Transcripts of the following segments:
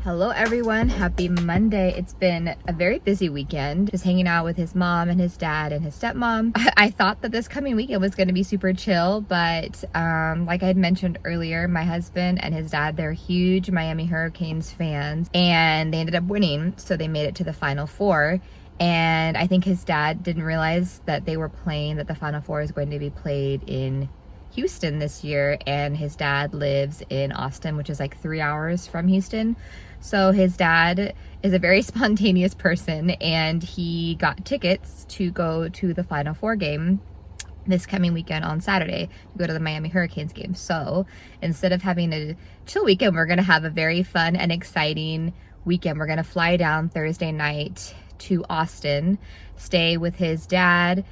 Hello everyone, happy Monday. It's been a very busy weekend, just hanging out with his mom and his dad and his stepmom. I thought that this coming weekend was going to be super chill, but like I had mentioned earlier, my husband and his dad, they're huge Miami Hurricanes fans, and they ended up winning, so they made it to the Final Four. And I think his dad didn't realize that they were playing, that the Final Four is going to be played in Houston this year, and his dad lives in Austin, which is like 3 hours from Houston. So his dad is a very spontaneous person, and he got tickets to go to the Final Four game this coming weekend on Saturday to go to the Miami Hurricanes game. So instead of having a chill weekend, we're going to have a very fun and exciting weekend. We're going to fly down Thursday night to Austin, stay with his dad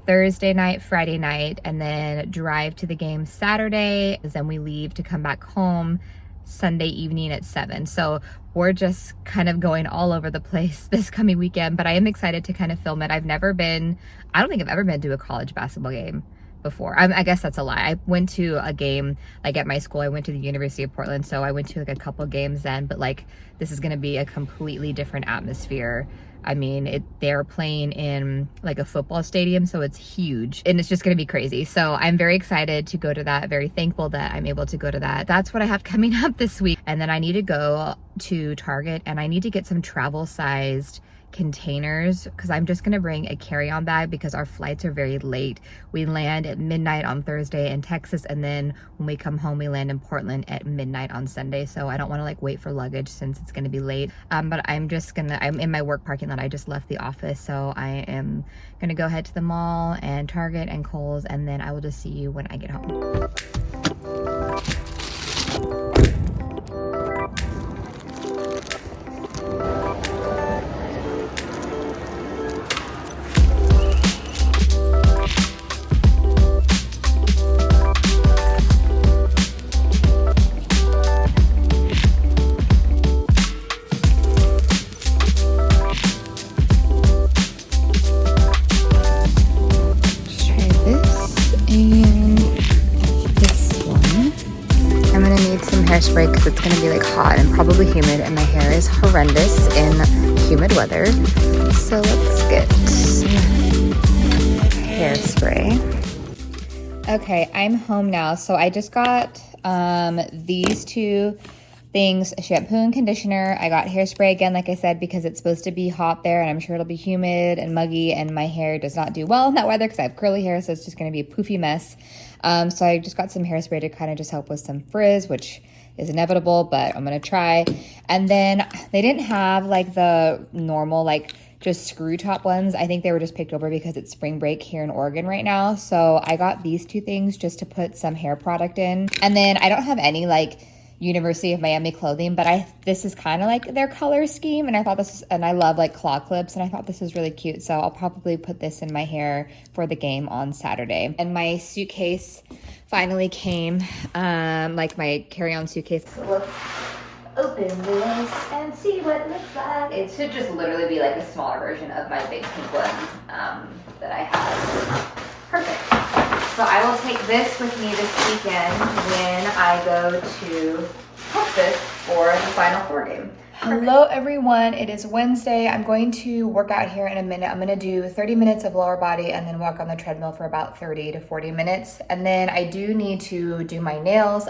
Thursday night, Friday night, and then drive to the game Saturday. Then we leave to come back home Sunday evening at 7. So we're just kind of going all over the place this coming weekend, but I am excited to kind of film it. I don't think I've ever been to a college basketball game before. I guess that's a lie. I went to a game like at my school. I went to the University of Portland, so I went to like a couple games then, but like this is going to be a completely different atmosphere. I mean, they're playing in like a football stadium, so it's huge and it's just going to be crazy. So I'm very excited to go to that, very thankful that I'm able to go to that. That's what I have coming up this week. And then I need to go to Target and I need to get some travel sized containers because I'm just gonna bring a carry-on bag because our flights are very late. We land at midnight on Thursday in Texas, and then when we come home we land in Portland at midnight on Sunday, so I don't want to like wait for luggage since it's going to be late. But I'm in my work parking lot. I just left the office, so I am gonna go head to the mall and Target and Kohl's, and then I will just see you when I get home. Hairspray because it's gonna be like hot and probably humid, and my hair is horrendous in humid weather. So let's get some hairspray. Okay, I'm home now. So I just got these two things, shampoo and conditioner. I got hairspray again, like I said, because it's supposed to be hot there and I'm sure it'll be humid and muggy, and my hair does not do well in that weather because I have curly hair, so it's just gonna be a poofy mess. So I just got some hairspray to kind of just help with some frizz, which is inevitable, but I'm gonna try. And then they didn't have like the normal like just screw top ones. I think they were just picked over because it's spring break here in Oregon right now. So I got these two things just to put some hair product in. And then I don't have any like University of Miami clothing, but this is kind of like their color scheme, and I love like claw clips, and I thought this was really cute, so I'll probably put this in my hair for the game on Saturday. And my suitcase finally came, like my carry-on suitcase. So let's open this and see what it looks like. It should just literally be like a smaller version of my big pink one that I have. Perfect. So I will take this with me this weekend when I go to Texas for the Final Four game. Hello everyone, it is Wednesday. I'm going to work out here in a minute. I'm gonna do 30 minutes of lower body and then walk on the treadmill for about 30 to 40 minutes. And then I do need to do my nails.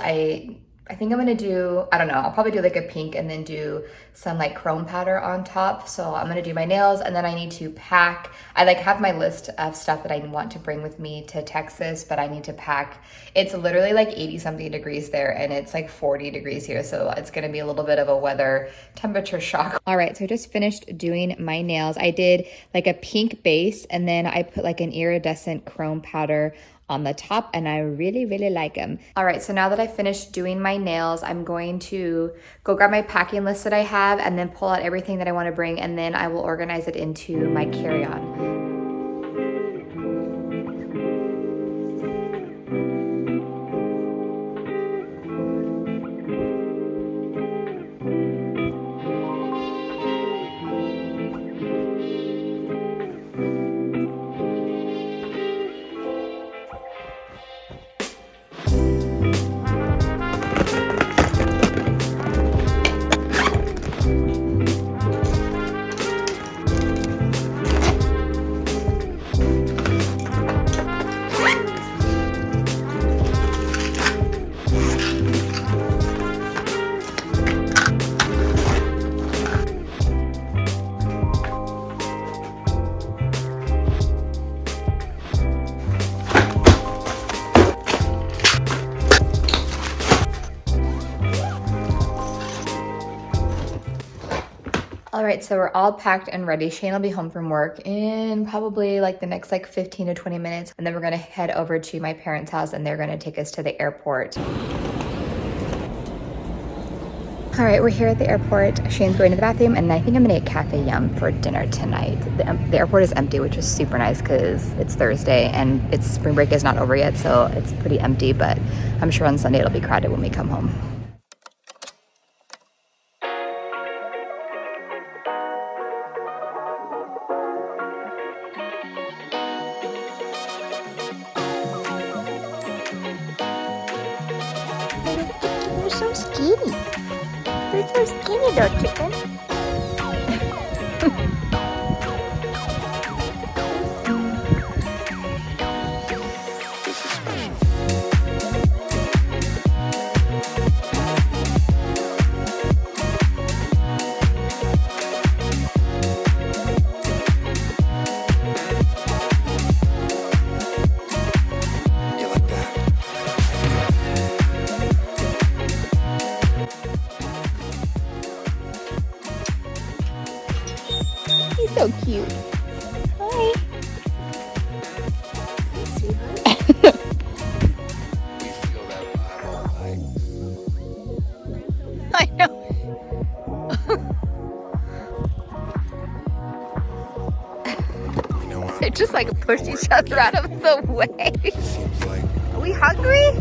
I think I'm gonna do, I don't know, I'll probably do like a pink and then do some like chrome powder on top. So I'm gonna do my nails, and then I need to pack. I like have my list of stuff that I want to bring with me to Texas, but I need to pack. It's literally like 80 something degrees there, and it's like 40 degrees here. So it's gonna be a little bit of a weather temperature shock. All right, so I just finished doing my nails. I did like a pink base, and then I put like an iridescent chrome powder on the top, and I really, really like them. All right, so now that I finished doing my nails, I'm going to go grab my packing list that I have and then pull out everything that I want to bring, and then I will organize it into my carry-on. All right, so we're all packed and ready. Shane will be home from work in probably like the next like 15 to 20 minutes. And then we're gonna head over to my parents' house and they're gonna take us to the airport. All right, we're here at the airport. Shane's going to the bathroom and I think I'm gonna get Cafe Yum for dinner tonight. The airport is empty, which is super nice because it's Thursday and it's spring break is not over yet, so it's pretty empty, but I'm sure on Sunday it'll be crowded when we come home. You're so skinny. You're so skinny though, chicken. He's so cute. Hi. I know. They just like push each other out of the way. Are we hungry?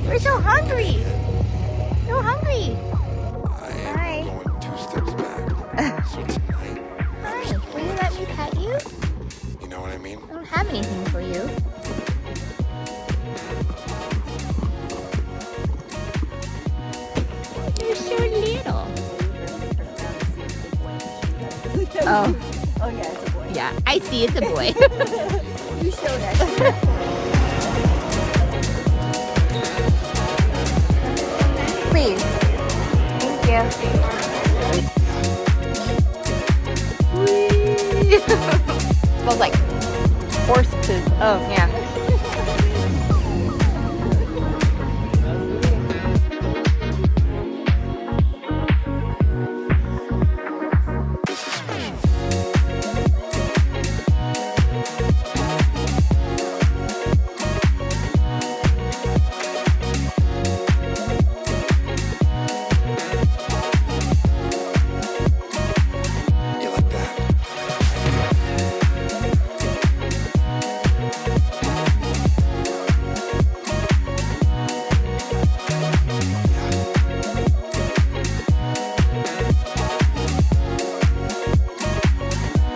We're so hungry. So hungry. Hi. Hi. Will you let me pet you? You know what I mean? I don't have anything for you. You're so little. Oh. Oh yeah, it's a boy. Yeah, I see it's a boy. You showed us. Please. Thank you. Smells like horse poop. Oh, yeah. You like that?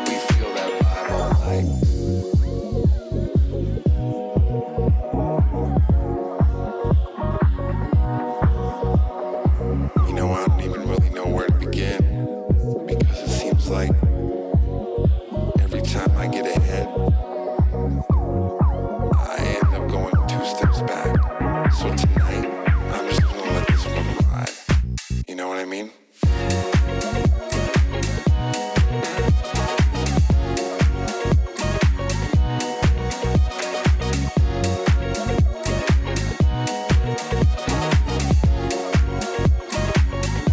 We feel that vibe all night. You know, I don't even really know where to begin because it seems like every time I get ahead, I end up going 2 steps back. So tonight, I'm just gonna let this one ride. You know what I mean?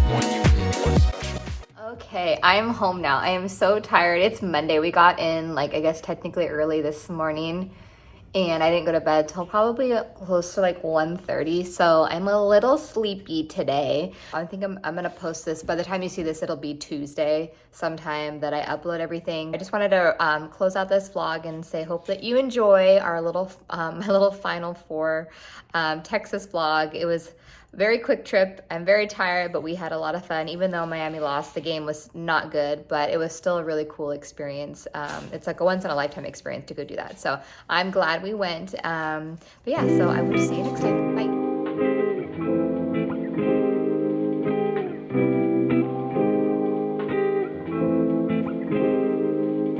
One unique, one special. Okay, I'm home now. I am so tired. It's Monday. We got in, like, I guess technically early this morning, and I didn't go to bed till probably close to like 1:30. So I'm a little sleepy today. I think I'm gonna post this. By the time you see this, it'll be Tuesday sometime that I upload everything. I just wanted to close out this vlog and say hope that you enjoy our little my little Final Four Texas vlog. It was a very quick trip. I'm very tired, but we had a lot of fun. Even though Miami lost, the game was not good, but it was still a really cool experience. It's like a once in a lifetime experience to go do that. So I'm glad we went. But yeah, so I will see you next time. Bye.